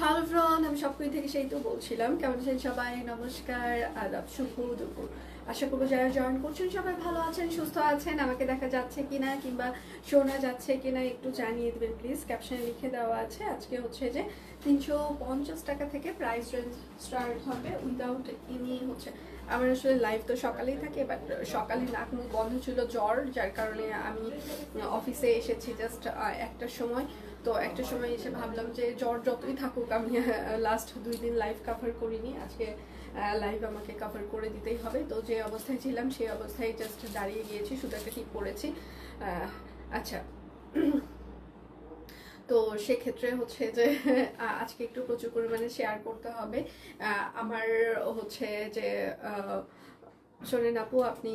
Hello ফ্রন, আমি সবকুই থেকে সেই তো বলছিলাম। কেমন আছেন সবাই? নমস্কার, আদাব, শুভ দুপুর। আশা করবো যারা জয়েন করছেন সবাই ভালো আছেন, সুস্থ আছেন। আমাকে দেখা যাচ্ছে কিনা কিংবা শোনা যাচ্ছে কিনা একটু জানিয়ে দেবেন প্লিজ। ক্যাপশনে লিখে দেওয়া আছে। আজকে হচ্ছে যে 350 টাকা থেকে প্রাইস রেঞ্জ স্টার্ট হবে উইদাউট এনি হচ্ছে। আমার আসলে লাইভ তো সকালেই থাকে, বাট সকালে নাক মুখ বন্ধ ছিল, জ্বর, যার কারণে আমি অফিসে এসেছি জাস্ট একটার সময়। তো একটা সময় এসে ভাবলাম যে জ্বর যতই থাকুক আমি লাস্ট 2 দিন লাইভ কভার করিনি, আজকে লাইভ আমাকে কভার করে দিতেই হবে। তো যে অবস্থায় ছিলাম সেই অবস্থায় জাস্ট দাঁড়িয়ে গিয়েছি, সুতাটা ঠিক করেছি। আচ্ছা, তো সেক্ষেত্রে হচ্ছে যে আজকে একটু প্রচুর পরিমাণে শেয়ার করতে হবে। আমার হচ্ছে যে শোনেন আপু, আপনি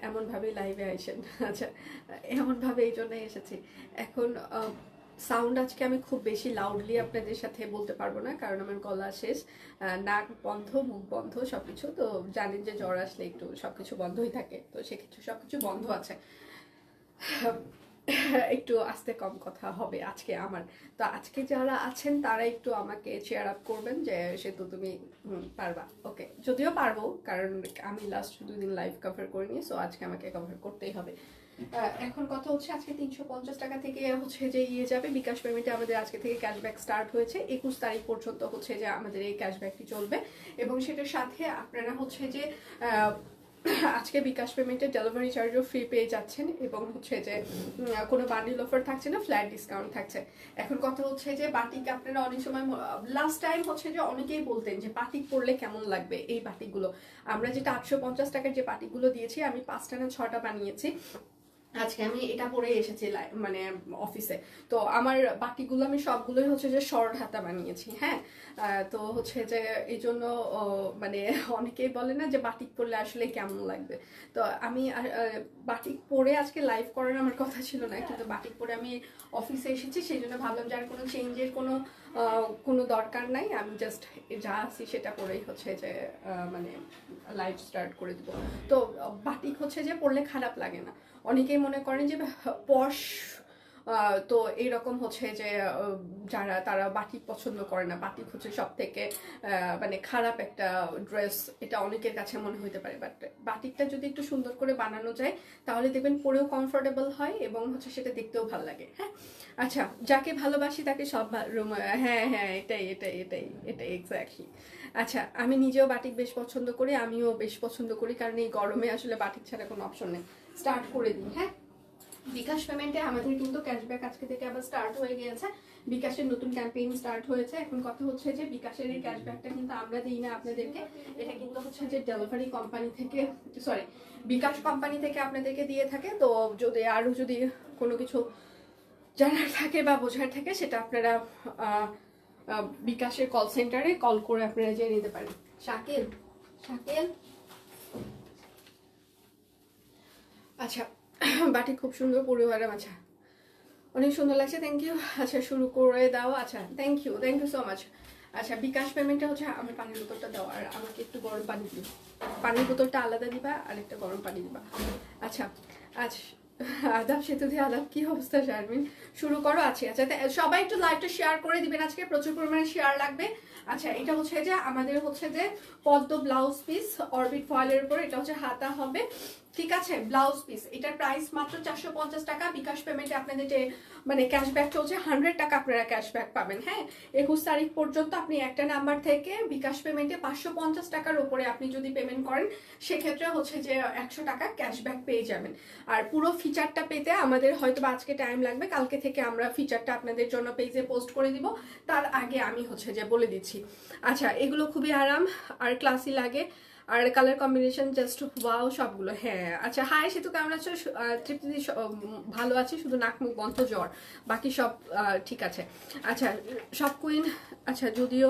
এমনভাবেই লাইভে আইসেন। আচ্ছা, এমনভাবে এই জন্যই এসেছি। এখন সাউন্ড আজকে আমি খুব বেশি লাউডলি আপনাদের সাথে বলতে পারবো না, কারণ আমার গলা শেষ, নাক বন্ধ, মুখ বন্ধ, সবকিছু। তো জানেন যে জ্বর আসলে একটু সবকিছু বন্ধই থাকে, তো সেক্ষেত্রে সবকিছু বন্ধ আছে। একটু আস্তে কম কথা হবে আজকে আমার। তো আজকে যারা আছেন তারা একটু আমাকে চেয়ার আপ করবেন যে সে তো তুমি পারবা। ওকে, যদিও পারবো, কারণ আমি লাস্ট 2 দিন লাইভ কভার করিনি, সো আজকে আমাকে কভার করতেই হবে। এখন কথা হচ্ছে আজকে 350 টাকা থেকে হচ্ছে যে ইয়ে যাবে বিকাশ পেমেন্টে। আমাদের আজকে থেকে ক্যাশব্যাক স্টার্ট হয়েছে, 21 তারিখ পর্যন্ত হচ্ছে যে আমাদের এই ক্যাশব্যাকটি চলবে। এবং সেটার সাথে আপনারা হচ্ছে যে আজকে বিকাশ পেমেন্টের ডেলিভারি চার্জও ফ্রি পেয়ে যাচ্ছেন, এবং হচ্ছে যে কোনো বান্ডিল অফার থাকছে না, ফ্ল্যাট ডিসকাউন্ট থাকছে। এখন কথা হচ্ছে যে বাটিক আপনারা অনেক সময় লাস্ট টাইম হচ্ছে যে অনেকেই বলতেন যে বাটিক পরলে কেমন লাগবে। এই বাটিকগুলো আমরা যেটা 850 টাকার যে বাটিকগুলো দিয়েছি, আমি 5টা না 6টা বানিয়েছি। আজকে আমি এটা পরে এসেছি মানে অফিসে। তো আমার বাকিগুলো আমি সবগুলোই হচ্ছে যে শর্ট হাতা বানিয়েছি। হ্যাঁ, তো হচ্ছে যে এই জন্য মানে অনেকেই বলে না যে বাটিক পরলে আসলে কেমন লাগবে। তো আমি বাটিক পরে আজকে লাইভ করার আমার কথা ছিল না, কিন্তু বাটিক পরে আমি অফিসে এসেছি, সেই জন্য ভাবলাম যে আর কোনো চেঞ্জের কোনো দরকার নাই, আমি জাস্ট যা আছি সেটা করেই হচ্ছে যে মানে লাইভ স্টার্ট করে দেবো। তো বাটিক হচ্ছে যে পরলে খারাপ লাগে না। অনেকেই মনে করেন যে পশ, তো এইরকম হচ্ছে যে যারা তারা বাটিক পছন্দ করে না, বাটিক হচ্ছে সব থেকে মানে খারাপ একটা ড্রেস, এটা অনেকের কাছে মনে হইতে পারে। বাট বাটিকটা যদি একটু সুন্দর করে বানানো যায় তাহলে দেখবেন পরেও কমফোর্টেবল হয় এবং হচ্ছে সেটা দেখতেও ভালো লাগে। হ্যাঁ, আচ্ছা, যাকে ভালোবাসি তাকে সব হ্যাঁ হ্যাঁ, এটাই এটাই এটাই এটাই এক্স্যাক্টলি। আচ্ছা, আমি নিজেও বাটিক বেশ পছন্দ করি, আমিও বেশ পছন্দ করি, কারণ এই গরমে আসলে বাটিক ছাড়া কোনো অপশন নেই। স্টার্ট করে দিই। হ্যাঁ, বিকাশ পেমেন্টে আমাদের কিন্তু ক্যাশব্যাক আজকে থেকে আবার স্টার্ট হয়ে গিয়েছে। বিকাশের নতুন ক্যাম্পেইন স্টার্ট হয়েছে। এখন কথা হচ্ছে যে বিকাশের এই ক্যাশব্যাকটা কিন্তু আমরা দিই না আপনাদেরকে, এটা কিন্তু হচ্ছে যে ডেলিভারি কোম্পানি থেকে, সরি, বিকাশ কোম্পানি থেকে আপনাদেরকে দিয়ে থাকে। তো যদি আরও যদি কোনো কিছু জানার থাকে বা বোঝার থাকে, সেটা আপনারা বিকাশের কল সেন্টারে কল করে আপনারা জেনে নিতে পারেন। শাকিল, শাকিল, আচ্ছা, বাটি খুব সুন্দর পরিবারে। আচ্ছা, অনেক সুন্দর লাগছে, থ্যাংক ইউ। আচ্ছা, শুরু করে দাও। আচ্ছা, থ্যাংক ইউ সো মাচ। আচ্ছা, বিকাশ পেমেন্টটা হচ্ছে আমার পানির বোতলটা দাও, আর আমাকে একটু গরম পানি দিও। পানির বোতলটা আলাদা দিবা আর একটা গরম পানি দিবা। আচ্ছা, আচ্ছা, আদাব সেতু দিয়ে আদাব, কি অবস্থা শারমিন? শুরু করো। আচ্ছা আচ্ছা, সবাই একটু লাইভটা শেয়ার করে দিবেন, আজকে প্রচুর পরিমাণে শেয়ার লাগবে। আচ্ছা, এটা হচ্ছে যে আমাদের হচ্ছে যে পদ্ম ব্লাউজ পিস অরবিট ফয়েলের উপর, এটা হচ্ছে হাতা হবে ঠিক আছে, ব্লাউজ পিস, এটার প্রাইস মাত্র 450 টাকা। বিকাশ পেমেন্টে আপনাদের যে মানে ক্যাশব্যাক চলছে 100 টাকা আপনারা ক্যাশব্যাক পাবেন। হ্যাঁ, 21 তারিখ পর্যন্ত আপনি একটা নাম্বার থেকে বিকাশ পেমেন্টে 550 টাকার উপরে আপনি যদি পেমেন্ট করেন সেক্ষেত্রে হচ্ছে যে 100 টাকা ক্যাশব্যাক পেয়ে যাবেন। আর পুরো ফিচারটা পেতে আমাদের হয়তো আজকে টাইম লাগবে, কালকে থেকে আমরা ফিচারটা আপনাদের জন্য পেজে পোস্ট করে দিব। তার আগে আমি হচ্ছে যে বলে দিচ্ছি। আচ্ছা, এগুলো খুবই আরাম আর ক্লাসি লাগে, আর কালার কম্বিনেশন জাস্ট ওয়াও সবগুলো। হ্যাঁ, আচ্ছা, হাই সেতু কেমন আছো? তৃপ্তি ভালো আছে, শুধু নাক মুখ বন্ধ, জ্বর, বাকি সব ঠিক আছে। আচ্ছা, সব কুইন, আচ্ছা যদিও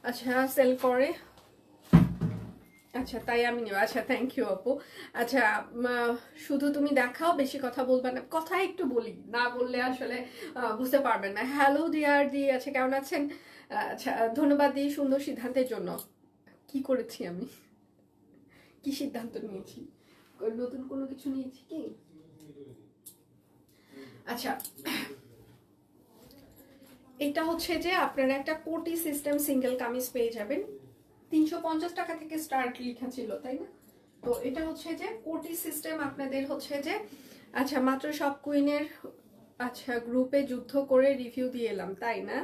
আচ্ছা সেল করে, আচ্ছা তাই আমি নেব। আচ্ছা, থ্যাংক ইউ আপু। আচ্ছা, শুধু তুমি দেখাও, বেশি কথা বলবে না, কথা একটু বলি, না বললে আসলে বুঝতে পারবেন না। হ্যালো ডিয়ার দি, আচ্ছা কেমন আছেন? আচ্ছা, ধন্যবাদ দি সুন্দর সিদ্ধান্তের জন্য। কি করেছি আমি, কি সিদ্ধান্ত নিয়েছি? নতুন কোনো কিছু নিয়েছি কি? আচ্ছা, এটা হচ্ছে যে আপনারা একটা কোটি সিস্টেম সিঙ্গেল কামিজ পেয়ে যাবেন। 350 টাকা থেকে স্টার্ট লেখা ছিল, তাই না? তো এটা হচ্ছে যে কোটি সিস্টেম আপনাদের হচ্ছে যে, আচ্ছা মাত্র সব কুইনের আচ্ছা গ্রুপে যুদ্ধ করে রিভিউ দিয়ে এলাম, তাই না?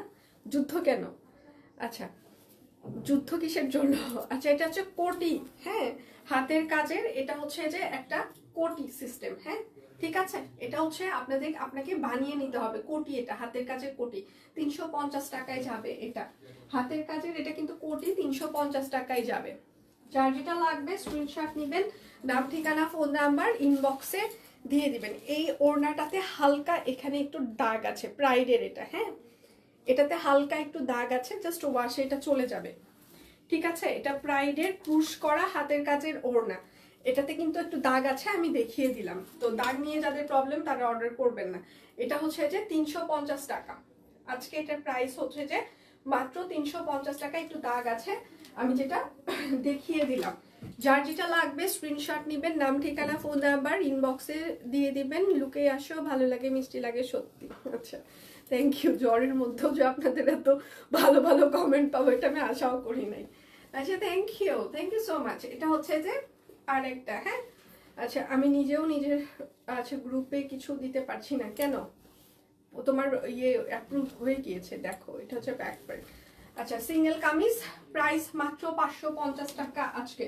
যুদ্ধ কেন? আচ্ছা, যুদ্ধ কিসের জন্য? আচ্ছা, এটা হচ্ছে কোটি, হ্যাঁ, হাতের কাজের, এটা হচ্ছে যে একটা কোটি সিস্টেম। হ্যাঁ, ঠিক আছে, এটা হচ্ছে আপনাকে বানিয়ে নিতে হবে কোটি, এটা হাতের কাজের কোটি। 350 টাকায় যাবে এটা, হাতের কাজের এটা কিন্তু কোটি 350 টাকায় যাবে। যার যেটা লাগবে স্ক্রিনশট নেবেন, নাম ঠিকানা ফোন নাম্বার ইনবক্সে দিয়ে দিবেন। এই ওড়নাটাতে হালকা এখানে একটু দাগ আছে, প্রাইডের এটা। হ্যাঁ, এটাতে হালকা একটু দাগ আছে, জাস্ট ওয়াশে এটা চলে যাবে। ঠিক আছে, এটা প্রাইডের পুশ করা হাতের কাজের ওড়না, এটাতে কিন্তু একটু দাগ আছে, আমি দেখিয়ে দিলাম। তো দাগ নিয়ে যাদের প্রবলেম তারা অর্ডার করবেন না। এটা হচ্ছে যে 350 টাকা, আজকে এটার প্রাইস হচ্ছে যে মাত্র 350 টাকা। একটু দাগ আছে, আমি যেটা দেখিয়ে দিলাম। যার যেটা লাগবে স্ক্রিনশট নেবেন, নাম ঠিকানা ফোন নাম্বার ইনবক্সে দিয়ে দিবেন। লুকে আসো, ভালো লাগে মিষ্টি লাগে সত্যি। আচ্ছা, থ্যাংক ইউ। জ্বরের মধ্যেও যে আপনাদের এত ভালো ভালো কমেন্ট পাবো এটা আমি আশাও করি নাই। আচ্ছা, থ্যাংক ইউ সো মাচ। এটা হচ্ছে যে আরেকটা। হ্যাঁ, আচ্ছা, আমি নিজেও নিজের আচ্ছা গ্রুপে কিছু দিতে পারছি না কেন? ও তোমার ইয়ে অ্যাপ্রুভ হয়ে গিয়েছে, দেখো এটা হচ্ছে ব্যাক প্যান্ট। আচ্ছা, সিঙ্গেল কামিজ, প্রাইস মাত্র 550 টাকা আজকে।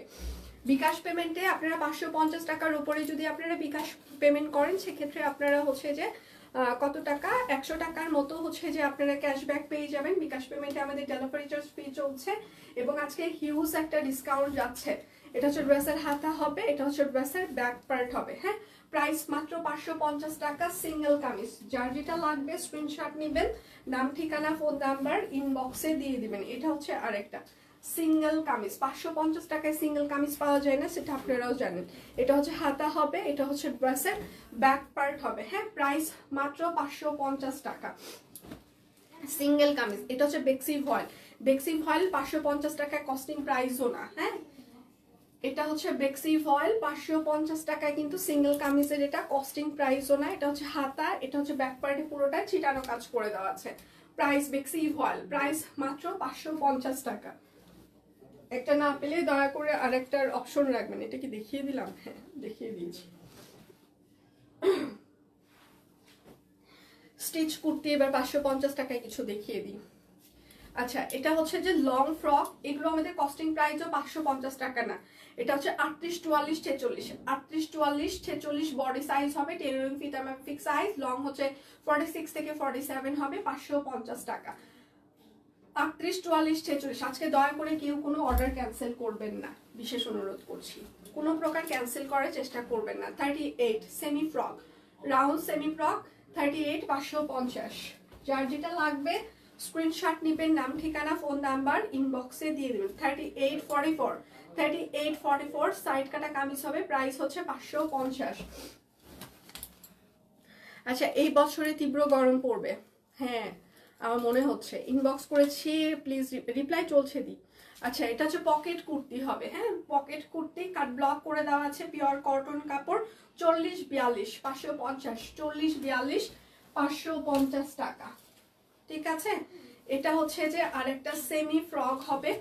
বিকাশ পেমেন্টে আপনারা 550 টাকার উপরে যদি আপনারা বিকাশ পেমেন্ট করেন সেক্ষেত্রে আপনারা হচ্ছে যে কত টাকা, 100 টাকার মতো হচ্ছে যে আপনারা ক্যাশব্যাক পেয়ে যাবেন। বিকাশ পেমেন্টে আমাদের ডেলিভারি চার্জ ফ্রি চলছে এবং আজকে হিউজ একটা ডিসকাউন্ট যাচ্ছে। এটা হচ্ছে ড্রেসের হাতা হবে, এটা হচ্ছে ড্রেসের ব্যাক পার্ট হবে। হ্যাঁ, প্রাইস মাত্র 550 টাকা সিঙ্গেল কামিজ। যার যেটা লাগবে স্ক্রিনশট নেবেন, নাম ঠিকানা ফোন নাম্বার ইনবক্সে দিয়ে দিবেন। এটা হচ্ছে আরেকটা সিঙ্গেল কামিজ, 550 টাকায় সিঙ্গেল কামিজ পাওয়া যায় না, সেটা আপনারাও জানেন। এটা হচ্ছে হাতা হবে, এটা হচ্ছে ড্রেসের ব্যাক পার্ট হবে। হ্যাঁ, প্রাইস মাত্র 550 টাকা সিঙ্গেল কামিজ। এটা হচ্ছে বেক্সি ভয়েল, বেক্সি ভয়েল 550 টাকায় কস্টিং প্রাইসও না। হ্যাঁ, এটা হচ্ছে বেক্সি ভয়েল 550 টাকায় কিন্তু সিঙ্গেল কামিজের এটা কস্টিং প্রাইসও না। এটা হচ্ছে হাতা, এটা হচ্ছে ব্যাক পার্টে পুরোটাই ছিটানো কাজ করে দেওয়া আছে। প্রাইস বেক্সি ভয়েল, প্রাইস মাত্র 550 টাকা। একটা না পেলে দয়া করে আরেকটার অপশন রাখবেন। এটা কি দেখিয়ে দিলাম? হ্যাঁ, দেখিয়ে দিয়েছি। স্টিচ কুর্তি এবার 550 টাকায় কিছু দেখিয়ে দিই। আচ্ছা, এটা হচ্ছে যে লং ফ্রক, এগুলো আমাদের কস্টিং প্রাইসও 550 টাকা না। এটা হচ্ছে 38, 44, 46, 38, 44, 46 বডি সাইজ হবে, টেলারিং ফিট আমার ফিক্স সাইজ। লং হচ্ছে 46 থেকে 47 হবে, 550 টাকা। 38, 44, 46। আজকে দয়া করে কেউ কোনো অর্ডার ক্যান্সেল করবেন না, বিশেষ অনুরোধ করছি। কোনো প্রকার ক্যান্সেল করার চেষ্টা করবেন না। 38 semi frock, round semi frock 38, 550। যার যেটা লাগবে স্ক্রিনশট নেবেন, নাম ঠিকানা ফোন নাম্বার ইনবক্সে দিয়ে দেবেন। 38, 44, 38, 44 সাইড কাটা কামিজ হবে, প্রাইস হচ্ছে 550। আচ্ছা, এই বছরে তীব্র গরম পড়বে, হ্যাঁ আমার মনে হচ্ছে। ইনবক্স করেছি, প্লিজ রিপ্লাই চলছে দি। আচ্ছা, এটা হচ্ছে পকেট কুর্তি হবে। হ্যাঁ, পকেট কুর্তি কাট ব্লক করে দেওয়া আছে, পিওর কটন কাপড়, 40, 42, 550, 40, 42, 550 টাকা। ঠিক আছে, এটা হচ্ছে যে আরেকটা সেমি ফ্রক হবে,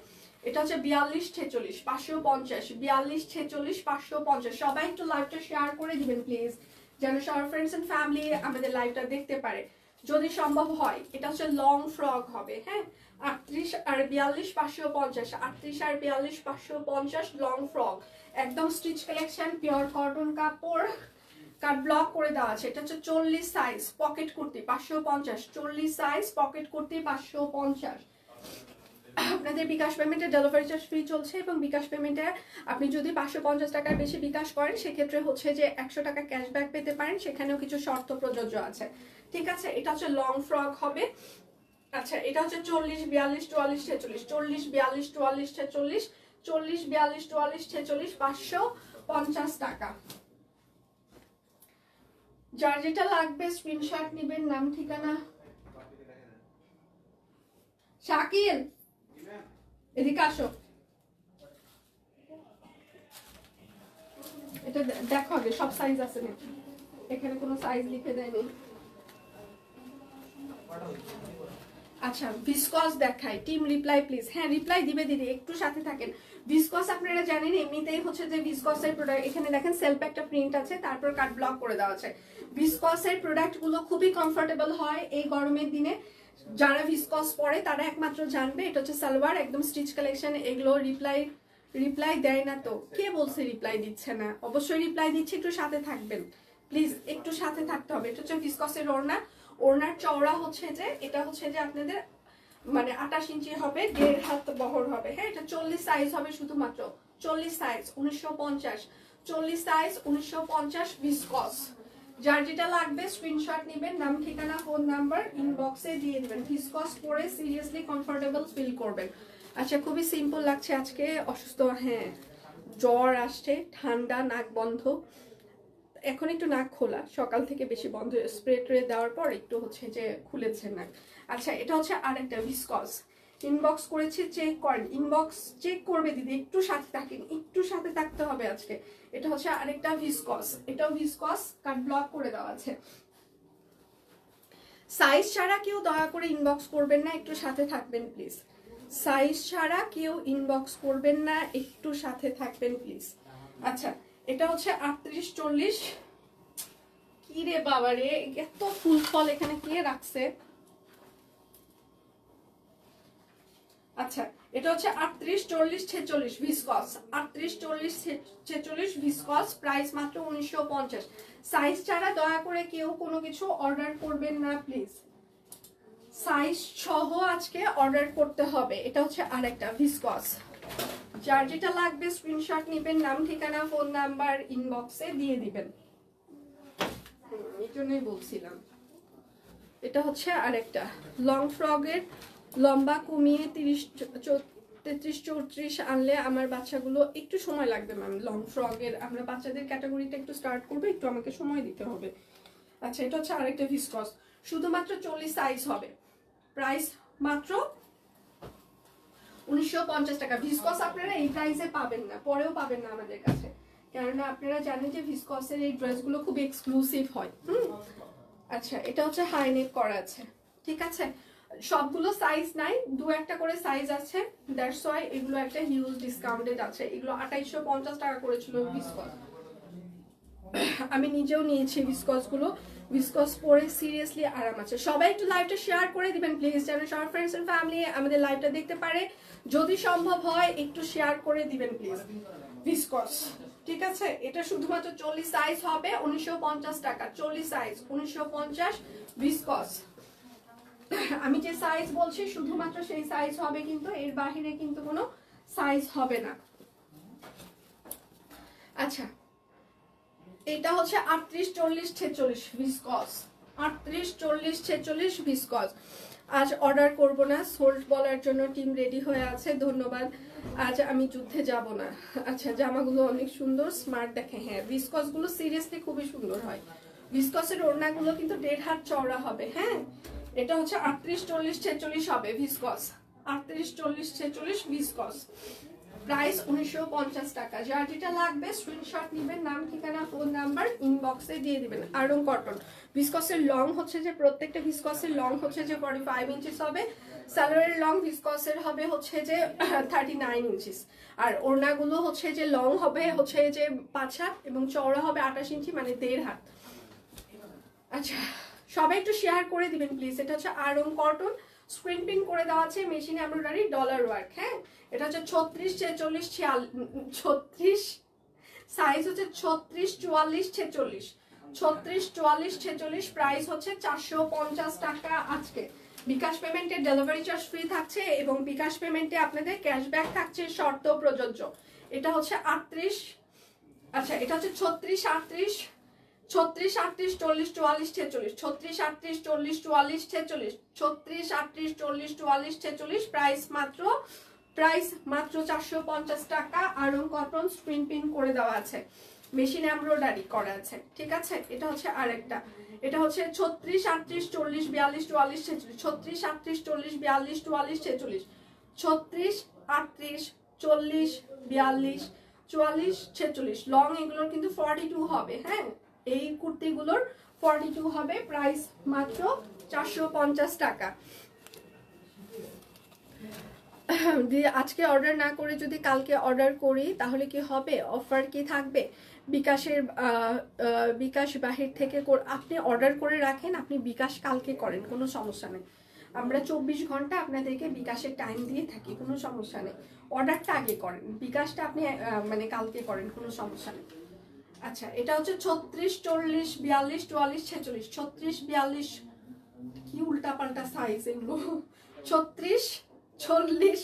এটা হচ্ছে 42-46 550, 42-46 550। সবাই একটু লাইভটা শেয়ার করে দিবেন প্লিজ, যেন সবার ফ্রেন্ডস এন্ড ফ্যামিলি আমাদের লাইভটা দেখতে পারে যদি সম্ভব হয়। এটা হচ্ছে লং ফ্রক হবে, হ্যাঁ, 38 আর 42 550, 38 আর 42 550 লং ফ্রক, একদম স্টিচ কালেকশন, পিওর কটন কাপড়, কাট ব্লক করে দেওয়া আছে। এটা হচ্ছে 40 size pocket kurti 550, 40 size pocket kurti 550। আপনাদের বিকাশ পেমেন্টে ডেলিভারি চার্জ ফ্রি চলছে, এবং বিকাশ পেমেন্টে আপনি যদি 550 টাকার বেশি বিকাশ করেন সেক্ষেত্রে হচ্ছে যে 100 টাকা ক্যাশব্যাক পেতে পারেন, সেখানেও কিছু শর্ত প্রযোজ্য আছে, ঠিক আছে। এটা হচ্ছে লং ফ্রক হবে। আচ্ছা, এটা হচ্ছে 40 42 44 46, 40 42 44 46, 40 42 44 46, 550 টাকা। যার যেটা লাগবে স্ক্রিনশট নেবেন, নাম ঠিকানা। শাকিল এদিকে আসো, এটা দেখো আগে সব সাইজ আছে নাকি, এখানে কোনো সাইজ লিখে দেয়নি। আচ্ছা, ভিসকস দেখাই, টিম রিপ্লাই প্লিজ। হ্যাঁ, রিপ্লাই দিবে দিদি, একটু সাথে থাকেন। ভিসকস আপনারা জানেন এমনিতেই হচ্ছে যে ভিসকসের প্রোডাক্ট, এখানে দেখেন সেলফ একটা প্রিন্ট আছে, তারপর কাট ব্লক করে দেওয়া আছে। ভিসকসের প্রোডাক্ট গুলো খুবই কমফোর্টেবল হয় এই গরমের দিনে। যারা ভিসকস পরে তারা একমাত্র জানবে। এটা হচ্ছে সালোয়ার, একদম স্টিচ কালেকশন। এগুলো রিপ্লাই দেয় না তো, কে বলছে রিপ্লাই দিচ্ছে না? অবশ্যই রিপ্লাই দিচ্ছে, একটু সাথে থাকবেন প্লিজ, একটু সাথে থাকতে হবে। এটা হচ্ছে ভিসকসের ওড়না, ওড়নার চওড়া হচ্ছে যে, এটা হচ্ছে যে আপনাদের মানে 28 ইঞ্চি হবে, 1.5 হাত বহর হবে, হ্যাঁ। এটা 40 সাইজ হবে, শুধুমাত্র 40 সাইজ 1950, 40 সাইজ 1950 ভিসকস। যার যেটা লাগবে স্ক্রিনশট নেবেন, নাম ঠিকানা ফোন নাম্বার ইনবক্সে দিয়ে দেবেন। ভিসকস পরে সিরিয়াসলি কমফোর্টেবল ফিল করবেন। আচ্ছা, খুবই সিম্পল লাগছে আজকে, অসুস্থ, হ্যাঁ, জ্বর আসছে, ঠান্ডা, নাক বন্ধ, এখন একটু নাক খোলা, সকাল থেকে বেশি বন্ধ, স্প্রে ট্রে দেওয়ার পর একটু হচ্ছে যে খুলেছে নাক। আচ্ছা, এটা হচ্ছে আরেকটা ভিসকস, ইনবক্স করেছি, চেক করেন, ইনবক্স চেক করবে দিদি, একটু সাথে থাকেন, একটু সাথে থাকতে হবে আজকে। এটা হচ্ছে আরেকটা ভিসকস, এটাও ভিসকস, কাট ব্লক করে দেওয়া আছে। সাইজ ছাড়া কেউ দয়া করে ইনবক্স করবেন না, একটু সাথে থাকবেন প্লিজ। সাইজ ছাড়া কেউ ইনবক্স করবেন না, একটু সাথে থাকবেন প্লিজ। আচ্ছা, এটা হচ্ছে 38-40, কি রে বাবা রে, এত ফুল ফল এখানে কে রাখছে? আচ্ছা, এটা হচ্ছে 38-40-46 ভিসকস, 38-40-46 ভিসকস, প্রাইস মাত্র 1950। সাইজ ছাড়া দয়া করে কেউ কোনো কিছু অর্ডার করবেন না প্লিজ, সাইজ সহ আজকে অর্ডার করতে হবে। এটা হচ্ছে আরেকটা ভিসকস। যার যেটা লাগবে স্ক্রিনশট নেবেন, নাম ঠিকানা ফোন নাম্বার ইনবক্সে দিয়ে দিবেন, এই জন্যই বলছিলাম। এটা হচ্ছে আরেকটা লং ফ্রকের, লম্বা কমিয়ে 33-34 আনলে আমার বাচ্চাগুলো একটু সময় লাগবে ম্যাম। লং ফ্রকের আমরা বাচ্চাদের ক্যাটাগরিটা একটু স্টার্ট করবো, একটু আমাকে সময় দিতে হবে। আচ্ছা, এটা হচ্ছে আরেকটা ভিসকস, শুধুমাত্র 40 সাইজ হবে, প্রাইস মাত্র 1950 টাকা। ভিসকস আপনারা এই প্রাইসে পাবেন না, পরেও পাবেন না আমাদের কাছে, কেননা আপনারা জানেন যে ভিসকসের এই ড্রেসগুলো খুব এক্সক্লুসিভ হয়। আচ্ছা, এটা হচ্ছে হাই নেক করা আছে, ঠিক আছে। সবগুলো সাইজ নাই, দু একটা করে সাইজ আছে, দ্যাটস ওয়াই এগুলো একটা হিউজ ডিসকাউন্টেড আছে। এগুলো 2850 টাকা করেছিল ভিসকস, আমি নিজেও নিয়েছি ভিসকস গুলো। ভিসকস পরে সিরিয়াসলি আরাম আছে। সবাই একটু লাইভটা শেয়ার করে দিবেন প্লিজ, যেন সবার ফ্রেন্ডস এন্ড ফ্যামিলি আমাদের লাইভটা দেখতে পারে। যদি সম্ভব হয় একটু শেয়ার করে দিবেন প্লিজ। ভিসকস, ঠিক আছে। এটা শুধুমাত্র 40 সাইজ হবে, 1950 টাকা, 40 সাইজ 1950 ভিসকস। আমি যে সাইজ বলছি শুধুমাত্র সেই সাইজ হবে, কিন্তু এর বাহিরে কিন্তু কোনো সাইজ হবে না। আচ্ছা, এটা হচ্ছে 38-40-46 ভিসকস, 38-40-46 ভিসকস। আজ অর্ডার করব না, সোল্ড বলার জন্য টিম রেডি হয়ে আছে, ধন্যবাদ। আজ আমি যুদ্ধে যাব না। আচ্ছা, জামাগুলো অনেক সুন্দর, স্মার্ট দেখে, হ্যাঁ ভিসকস গুলো সিরিয়াসলি খুবই সুন্দর হয়। ভিসকসের ওড়নাগুলো কিন্তু 1.5 হাত চওড়া হবে, হ্যাঁ। এটা হচ্ছে 38-40-46 হবে ভিসকস, 38-40-46 ভিসকস, প্রাইস 1950 টাকা। যার যেটা লাগবে স্ক্রিনশট নেবেন, নাম ঠিকানা ফোন নাম্বার ইনবক্সে দিয়ে দিবেন। আরং কটন ভিসকসের লং হচ্ছে যে, প্রত্যেকটা ভিসকসের লং হচ্ছে যে 45 ইঞ্চিস হবে, সালোয়ারের লং ভিসকসের হবে হচ্ছে যে 39 ইঞ্চিস, আর ওড়নাগুলো হচ্ছে যে লং হবে হচ্ছে যে 5 হাত এবং চওড়া হবে 28 ইঞ্চি, মানে 1.5 হাত। আচ্ছা, সবাই একটু শেয়ার করে দিবেন প্লিজ। এটা হচ্ছে আরং কটন, স্ক্রিন প্রিন্ট করে দেওয়া আছে, মেশিন এমব্রয়ডারি, ডলার ওয়ার্ক। হ্যাঁ, এটা হচ্ছে 36, 46, 36, সাইজ হচ্ছে 36, 44, 46, 36, 44, 46, প্রাইস হচ্ছে 450 টাকা আজকে। বিকাশ পেমেন্টে ডেলিভারি চার্জ ফ্রি থাকছে এবং বিকাশ পেমেন্টে আপনাদের ক্যাশব্যাক থাকছে, শর্ত প্রযোজ্য। এটা হচ্ছে 38, আচ্ছা এটা হচ্ছে 36, 38, 36, 38, 40, 44, 46, 36, 38, 40, 44, 46, 36, 38, 40, 44, 46, প্রাইস মাত্র 450 টাকা। আরং কটন, স্ক্রিন প্রিন্ট করে দেওয়া আছে, মেশিন এমব্রয়ডারি করা আছে, ঠিক আছে। এটা হচ্ছে আরেকটা, এটা হচ্ছে 36, 38, 40, 42, 44, 46, 36, 38, 40, 42, 44, 46, 36, 38, 40, 42, 44, 46, লং এগুলোর কিন্তু 42 হবে। হ্যাঁ, এই কুর্তিগুলোর 42 হবে, প্রাইস মাত্র 450 টাকা। আজকে অর্ডার না করে যদি কালকে অর্ডার করি তাহলে কি হবে? অফার কি থাকবে? বিকাশ বাহির থেকে আপনি অর্ডার করে রাখেন, আপনি বিকাশ কালকে করেন, কোনো সমস্যা নেই। আমরা 24 ঘন্টা আপনাদেরকে বিকাশের টাইম দিয়ে থাকি, কোনো সমস্যা নেই। অর্ডারটা আগে করেন, বিকাশটা আপনি মানে কালকে করেন, কোনো সমস্যা নেই। আচ্ছা, এটা হচ্ছে 36, 40, 42, 44, 46, 36, 42, কি উল্টা পাল্টা সাইজ এগুলো, 36, 40,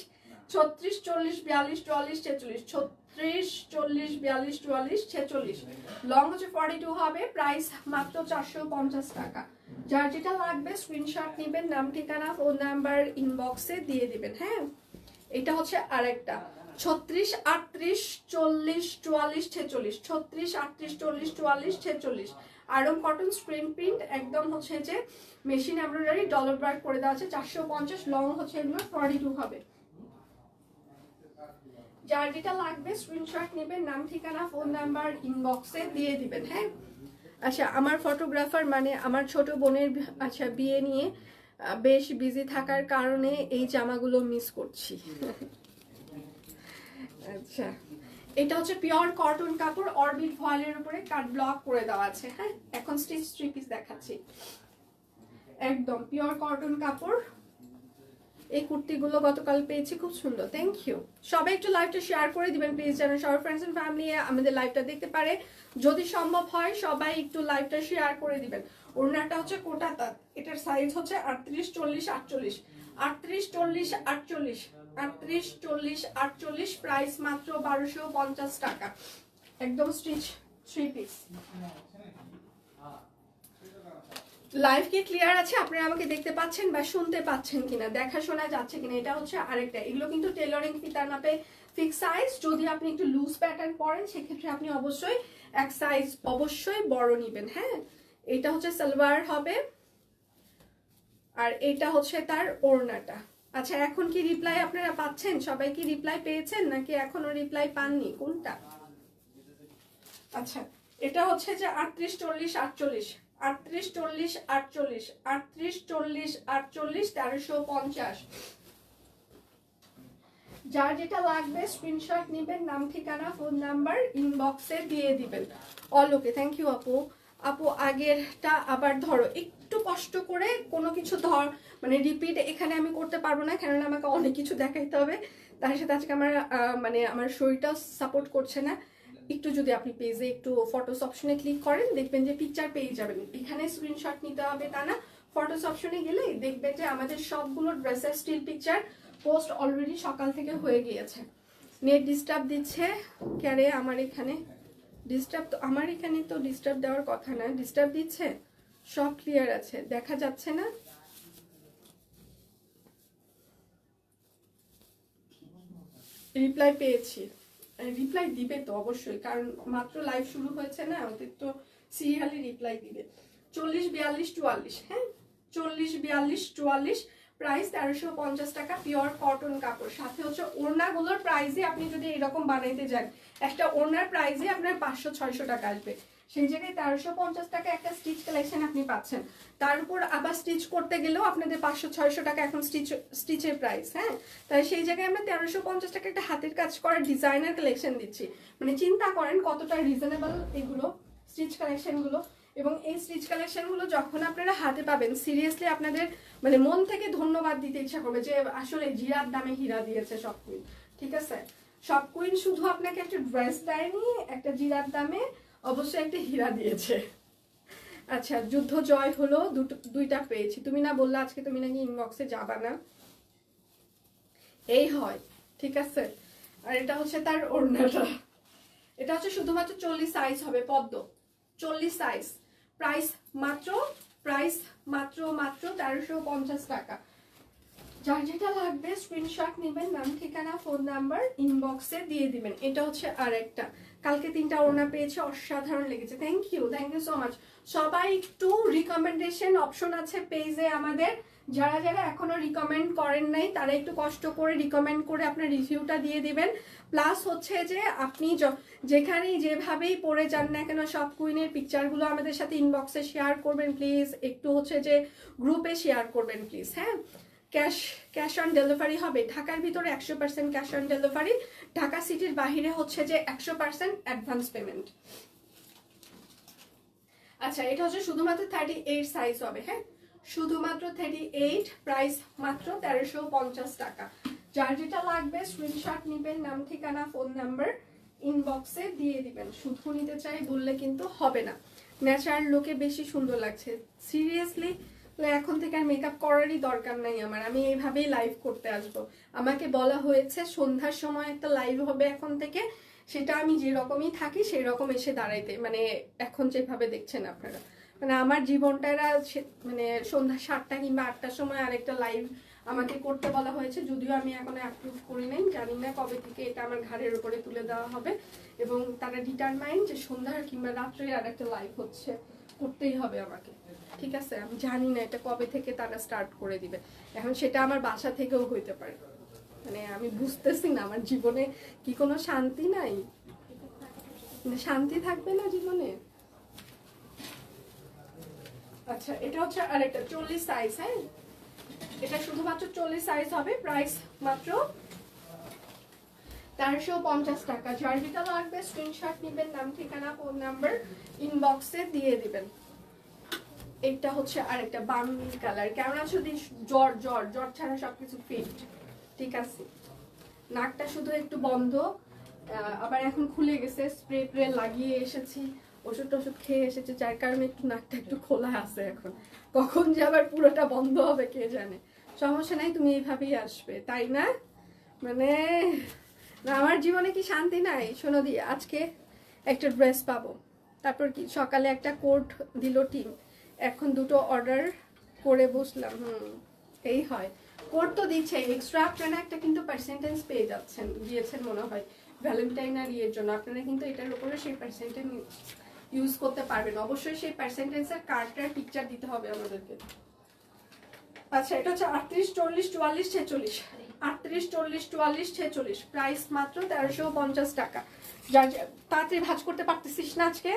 36, 40, 42, 44, 46, 36, 40, 42, 44, 46, লং হচ্ছে 42 হবে, প্রাইস মাত্র 450 টাকা। যার যেটা লাগবে স্ক্রিনশট নেবেন, নাম ঠিকানা ফোন নাম্বার ইনবক্সে দিয়ে দিবেন। হ্যাঁ, এটা হচ্ছে আরেকটা 36, 38, 40, 44, 46, 36, 38, 40, 44, 46, আরং কটন, স্ক্রিন প্রিন্ট, একদম হচ্ছে যে মেশিন এমব্রয়ডারি, ডলার ওয়ার্ক করে দেওয়া আছে, 450, লং হচ্ছে এগুলো 42 হবে। যার যেটা লাগবে স্ক্রিনশট নেবেন, নাম ঠিকানা ফোন নাম্বার ইনবক্সে দিয়ে দিবেন। হ্যাঁ, আচ্ছা আমার ফটোগ্রাফার মানে আমার ছোট বোনের আচ্ছা বিয়ে নিয়ে বেশ বিজি থাকার কারণে এই জামাগুলো মিস করছি। আচ্ছা, এটা হচ্ছে পিওর কটন কাপড়, অরবিট ফয়েলের উপরে কাট ব্লক করে দেওয়া আছে। হ্যাঁ, এখন স্টিচ 3 পিস দেখাচ্ছি, একদম পিওর কটন কাপড়। এই কুর্তিগুলো গতকাল পেয়েছি, খুব সুন্দর, থ্যাংক ইউ। সবাই একটু লাইভটা শেয়ার করে দিবেন প্লিজ, যেন সবার ফ্রেন্ডস এন্ড ফ্যামিলি আমাদের লাইভটা দেখতে পারে। যদি সম্ভব হয় সবাই একটু লাইভটা শেয়ার করে দিবেন। ওড়নাটা হচ্ছে কোটা তাঁত, এটার সাইজ হচ্ছে 38, 40, 48, 38, 40, 48, 38, 40, 48, প্রাইস মাত্র 1250 টাকা, একদম স্টিচ 3 পিস। লাইভ কি ক্লিয়ার আছে? আপনারা আমাকে দেখতে পাচ্ছেন বা শুনতে পাচ্ছেন কিনা, দেখা শোনা যাচ্ছে কিনা? এটা হচ্ছে আরেকটা, এগুলো কিন্তু টেলরিং ফিতার মাপে ফিক্স সাইজ। যদি আপনি একটু লুজ প্যাটার্ন পরেন সেক্ষেত্রে আপনি অবশ্যই এক সাইজ অবশ্যই বড় নেবেন। হ্যাঁ, এটা হচ্ছে সালোয়ার হবে, আর এটা হচ্ছে তার ওড়নাটা। আচ্ছা, এখন কি রিপ্লাই আপনারা পাচ্ছেন? সবাই কি রিপ্লাই পেয়েছেন নাকি এখনো রিপ্লাই পাননি, কোনটা? আচ্ছা, এটা হচ্ছে যে 38, 40, 48, 38, 40, 48, 38, 40, 48, 1350। যার যেটা লাগবে স্ক্রিনশট নেবেন, নাম ঠিকানা ফোন নাম্বার ইনবক্সে দিয়ে দিবেন। অল ওকে, থ্যাংক ইউ আপু। আপু আগেরটা আবার ধরো, একটু কষ্ট করে কোনো কিছু মানে রিপিট এখানে আমি করতে পারবো না, কেননা আমাকে অনেক কিছু দেখাইতে হবে। তার সাথে আজকে আমার মানে আমার শরীরটাও সাপোর্ট করছে না। একটু যদি আপনি পেজে একটু ফটোস অপশনে ক্লিক করেন, দেখবেন যে পিকচার পেয়ে যাবেন। এখানে স্ক্রিনশট নিতে হবে তা না, ফটোস অপশনে গেলে দেখবেন যে আমাদের সবগুলো ড্রেসের স্টিল পিকচার পোস্ট অলরেডি সকাল থেকে হয়ে গিয়েছে। নেট ডিস্টার্ব দিচ্ছে ক্যারে আমার এখানে, ডিস্টার্ব তো আমার এখানে তো ডিস্টার্ব দেওয়ার কথা না, ডিস্টার্ব দিচ্ছে। সব ক্লিয়ার আছে, দেখা যাচ্ছে না? রিপ্লাই পেয়েছি, রিপ্লাই দিবে তো অবশ্যই, কারণ মাত্র লাইভ শুরু হয়েছে না, ওদের তো সিরিয়ালি রিপ্লাই দিবে। 40, 42, 44, হ্যাঁ 40, 42, 44, প্রাইস 1350 টাকা, পিওর কটন কাপড়। সাথে হচ্ছে ওড়নাগুলোর প্রাইসে আপনি যদি এরকম বানাইতে যান, একটা ওড়নার প্রাইসে আপনার 500-600 টাকা আসবে, সেই জায়গায় 1350 টাকা একটা স্টিচ কালেকশন আপনি পাচ্ছেন। তার উপর আবার স্টিচ করতে গেলেও আপনাদের 500-600 টাকা এখন স্টিচের প্রাইস। হ্যাঁ, তাই সেই জায়গায় আমরা 1350 টাকা একটা হাতের কাজ করা ডিজাইনার কালেকশন দিচ্ছি। মানে চিন্তা করেন কতটা রিজনেবল এগুলো স্টিচ কালেকশনগুলো। এবং এই স্টিচ কালেকশনগুলো যখন আপনারা হাতে পাবেন, সিরিয়াসলি আপনাদের মানে মন থেকে ধন্যবাদ দিতে ইচ্ছা করবে যে আসলে জিরার দামে হীরা দিয়েছে সব কুইন। ঠিক আছে, সব কুইন শুধু আপনাকে একটা ড্রেস দেয়নি, একটা জিরার দামে অবশ্যই একটা হীরা দিয়েছে। আচ্ছা, যুদ্ধ জয় হলো, দুইটা পেয়েছি। তুমি না বললে আজকে তুমি নাকি ইনবক্সে যাবা না, এই হয়। ঠিক আছে, আর এটা হচ্ছে তার ওড়নাটা, এটা হচ্ছে শুধুমাত্র 40 সাইজ হবে, পদ্ম 40 সাইজ। প্রাইস মাত্র 1350 টাকা। যার যেটা লাগবে স্ক্রিনশট নেবেন, নাম ঠিকানা ফোন নাম্বার ইনবক্সে দিয়ে দিবেন। এটা হচ্ছে আরেকটা, কালকে 3টা ওড়না পেয়েছে, অসাধারণ লেগেছে। Thank you so much. সবাই একটু রিকমেন্ডেশন অপশন আছে পেজে আমাদের, যারা যারা এখনো রিকমেন্ড করেন নাই তারা একটু কষ্ট করে রিকমেন্ড করে আপনার রিভিউটা দিয়ে দিবেন। প্লাস হচ্ছে যে আপনি যেখানেই যেভাবেই পড়ে যান না কেন, সব কুইনের পিকচারগুলো আমাদের সাথে ইনবক্সে শেয়ার করবেন প্লিজ। একটু হচ্ছে যে গ্রুপে শেয়ার করবেন প্লিজ। হ্যাঁ, ক্যাশ অন ডেলিভারি হবে। ঢাকার ভিতরে 100% ক্যাশ অন ডেলিভারি, ঢাকা সিটির বাহিরে হচ্ছে যে 100% অ্যাডভান্স পেমেন্ট। আচ্ছা, এটা হচ্ছে শুধুমাত্র 38 সাইজ হবে। হ্যাঁ, শুধুমাত্র 38, প্রাইস মাত্র 1350 টাকা। যার যেটা লাগবে স্ক্রিনশট নেবেন, নাম ঠিকানা ফোন নাম্বার ইনবক্সে দিয়ে দিবেন। শুধু নিতে চাই বললে কিন্তু হবে না, ন্যাচারাল লুকে বেশি সুন্দর লাগছে। সিরিয়াসলি এখন থেকে আর মেকআপ করারই দরকার নাই আমার, আমি এইভাবেই লাইভ করতে আসবো। আমাকে বলা হয়েছে সন্ধ্যার সময় একটা লাইভ হবে এখন থেকে, সেটা আমি যেরকমই থাকি সেই রকম এসে দাঁড়াইতে, মানে এখন যেভাবে দেখছেন আপনারা, মানে আমার জীবনটা মানে সন্ধ্যা 7টা কিংবা 8টার সময় আরেকটা লাইভ আমাকে করতে বলা হয়েছে। যদিও আমি এখনো অ্যাপ্রুভ করি নাই, জানি না কবে থেকে এটা আমার ঘাড়ের উপরে তুলে দেওয়া হবে। এবং তারা ডিটারমাইন্ড যে সন্ধ্যা কিংবা রাত্রে আরেকটা লাইভ হচ্ছে, করতেই হবে আমাকে। ঠিক আছে, আমি জানি না এটা কবে থেকে তারা স্টার্ট করে দিবে। এখন সেটা আমার বাসা থেকেও হইতে পারে, মানে আমি বুঝতেছি না আমার জীবনে কি কোনো শান্তি নাই, মানে শান্তি থাকবে না জীবনে। আচ্ছা, এটা হচ্ছে আরেকটা 40 সাইজ। হ্যাঁ, এটা শুধুমাত্র 40 সাইজ হবে, প্রাইস মাত্র 1350 টাকা। যার যেটা লাগবে স্ক্রিনশট নেবেন, নাম ঠিকানা ফোন নাম্বার ইনবক্সে দিয়ে দিবেন। এটা হচ্ছে আরেকটা বামনি কালার। কেমন আছো? জ্বর জ্বর জ্বর ছাড়া সবকিছু ফিট। ঠিক আছে, নাকটা শুধু একটু বন্ধ, আবার এখন খুলে গেছে, স্প্রে প্রে লাগিয়ে এসেছি, ওষুধ টষুধ খেয়ে এসেছি, যার কারণে একটু নাকটা একটু খোলা আছে। এখন কখন যে আবার পুরোটা বন্ধ হবে কে জানে। সমস্যা নাই, তুমি এইভাবেই আসবে, তাই না? মানে আমার জীবনে কি শান্তি নাই? শোনো দি, আজকে একটা ড্রেস পাবো, তারপর কি সকালে একটা কোট দিল টিম, এখন দুটো অর্ডার করে বসলাম। এই হয়, কোট তো দিচ্ছে এক্সট্রা, আপনারা একটা কিন্তু পার্সেন্টেজ পেয়ে যাচ্ছেন, দিয়েছেন মনে হয় ভ্যালেন্টাইন আর ইয়ের জন্য। আপনারা কিন্তু এটার উপরে সেই পার্সেন্টেজ ইউজ করতে পারবেন। অবশ্যই সেই পার্সেন্টেজের কার্ডটার পিকচার দিতে হবে আমাদেরকে। আচ্ছা, এটা হচ্ছে 38, 40, 44, 46, 38, 40, 44, 46, প্রাইস মাত্র 1350 টাকা। যার তাড়াতাড়ি ভাঁজ করতে পারতেছিস না আজকে,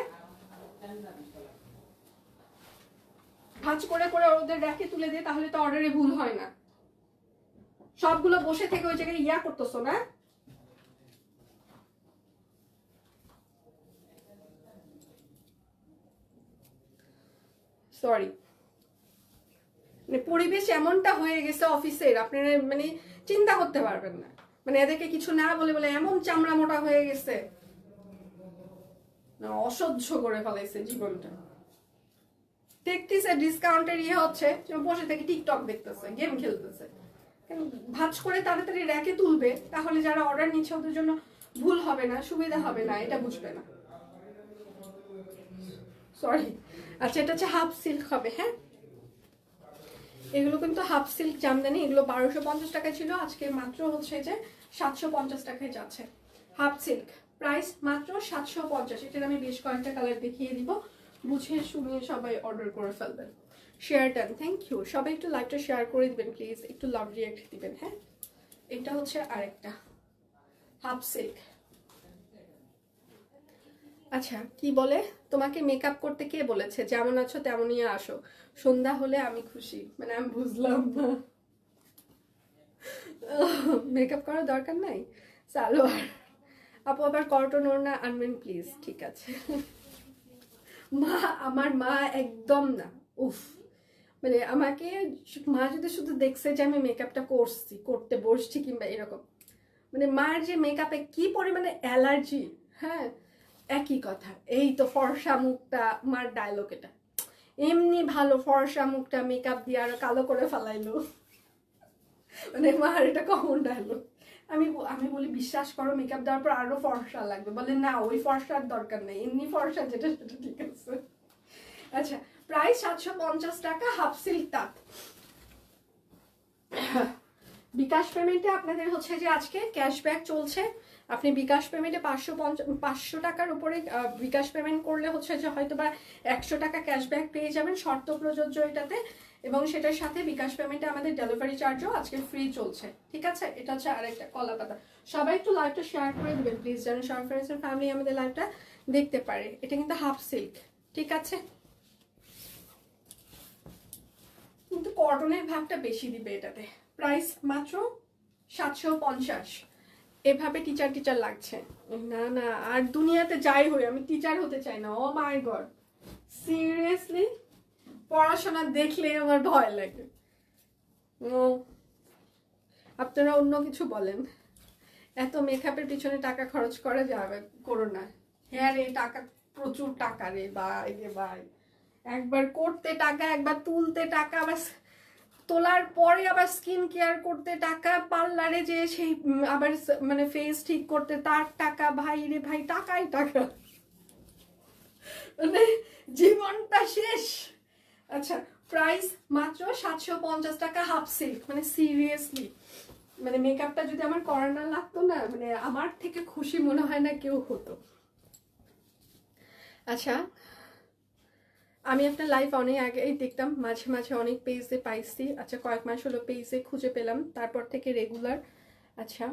ভাঁজ করে করে ওদের র্যাকে তুলে দিয়ে, তাহলে তো অর্ডারে ভুল হয় না। সবগুলো বসে থেকে ওই জায়গায় ইয়া করতেছো না। সরি, মানে পরিবেশ এমনটা হয়ে গেছে অফিসের, আপনারা মানে চিন্তা করতে পারবেন না। মানে এদেরকে কিছু না বলে বলে এমন চামড়া মোটা হয়ে গেছে, অসহ্য করে ফেলাইছে জীবনটা। দেখতেছে ডিসকাউন্টের ইয়ে হচ্ছে, বসে থেকে টিকটক দেখতেছে, গেম খেলতেছে। ভাঁজ করে তাড়াতাড়ি র্যাকে তুলবে, তাহলে যারা অর্ডার নিচ্ছে ওদের জন্য ভুল হবে না, সুবিধা হবে না, এটা বুঝবে না। সরি। আচ্ছা, এটা হচ্ছে হাফ সিল্ক হবে। হ্যাঁ, এগুলো কিন্তু হাফ সিল্ক জামদানি, এগুলো 1250 টাকা ছিল, আজকে মাত্র হচ্ছে যে 750 টাকায় যাচ্ছে। হাফ সিল্ক, প্রাইস মাত্র 750। এটার আমি বেশ কয়েকটা কালার দেখিয়ে দিব, বুঝে শুনিয়ে সবাই অর্ডার করে ফেলবেন। Share done, thank you. সবাই একটু লাইভটা শেয়ার করে দিবেন প্লিজ, একটু লাভ রিয়াক্ট দিবেন। হ্যাঁ, এটা হচ্ছে আরেকটা হাফ সিল্ক। আচ্ছা, কি বলে, তোমাকে মেকআপ করতে কে বলেছে? যেমন আছো তেমনই আসো, সন্ধ্যা হলে আমি খুশি। মানে আমি বুঝলাম না, মেকআপ করার দরকার নাই, সালোয়ার। আপু আবার কটন ওড়না আনবেন প্লিজ। ঠিক আছে। মা, আমার মা একদম না, উফ, মানে আমাকে মা যদি শুধু দেখছে যে আমি মেকআপটা করতে বসছি কিংবা এরকম, মানে মার যে মেকআপে কি পরিমাণে অ্যালার্জি। হ্যাঁ, একই কথা, এই তো ফর্সা মুখটা, মার ডায়লগ এটা, এমনি ভালো ফর্সা মুখটা মেকআপ দিয়ে আরো কালো করে ফেলাইলো। মানে মার এটা কমন ডায়লগ। আমি বলি বিশ্বাস করো মেকআপ দেওয়ার পর আরো ফর্সা লাগবে, বলে না ওই ফর্সার দরকার নেই, এমনি ফর্সা যেটা সেটা ঠিক আছে। আচ্ছা, প্রাইস 750 টাকা, হাফ সিল্ক তাঁত। বিকাশ পেমেন্টে আপনাদের হচ্ছে যে আজকে ক্যাশব্যাক চলছে। আপনি বিকাশ পেমেন্টে 500 টাকার উপরে বিকাশ পেমেন্ট করলে হচ্ছে যে হয়তো বা 100 টাকা ক্যাশব্যাক পেয়ে যাবেন, শর্ত প্রযোজ্য এটাতে। এবং সেটার সাথে বিকাশ পেমেন্টে আমাদের ডেলিভারি চার্জও আজকে ফ্রি চলছে। ঠিক আছে, এটা হচ্ছে আরেকটা কলা পাতা। সবাই একটু লাইভটা শেয়ার করে দেবেন প্লিজ, যেন সব ফ্রেন্ডস এন্ড ফ্যামিলি আমাদের লাইভটা দেখতে পারে। এটা কিন্তু হাফ সিল্ক, ঠিক আছে, কিন্তু কটনের ভাগটা বেশি দিবে এটাতে। প্রাইস মাত্র 750। এভাবে টিচার লাগছে না, না আর দুনিয়াতে যাই হই আমি টিচার হতে চাই না। ও মাই গড, সিরিয়াসলি পড়াশোনা দেখলে আমার ভয় লাগে। ও, আপনারা অন্য কিছু বলেন। এত মেকআপের পিছনে টাকা খরচ করা যাবে, করো না। হ্যাঁ রে, টাকা প্রচুর টাকা রে ভাই, রে ভাই, একবার করতে টাকা, একবার তুলতে টাকা, আবার তোলার পরে আবার স্কিন কেয়ার করতে টাকা, পার্লারে যে সেই আবার মানে ফেস ঠিক করতে তার টাকা, ভাই রে ভাই, টাকাই টাকা, মানে জীবনটা শেষ। আচ্ছা, প্রাইস মাত্র 750 টাকা, হাফ সিল্ক। মানে সিরিয়াসলি, মানে মেকআপটা যদি আমার করা না লাগতো না, মানে আমার থেকে খুশি মনে হয় না কেউ হতো। আচ্ছা, আমি আপনার লাইভ অনেক আগেই দেখতাম, মাঝে মাঝে অনেক পেজে পাইছি। আচ্ছা, কয়েক মাস হলো পেজে খুঁজে পেলাম, তারপর থেকে রেগুলার। আচ্ছা,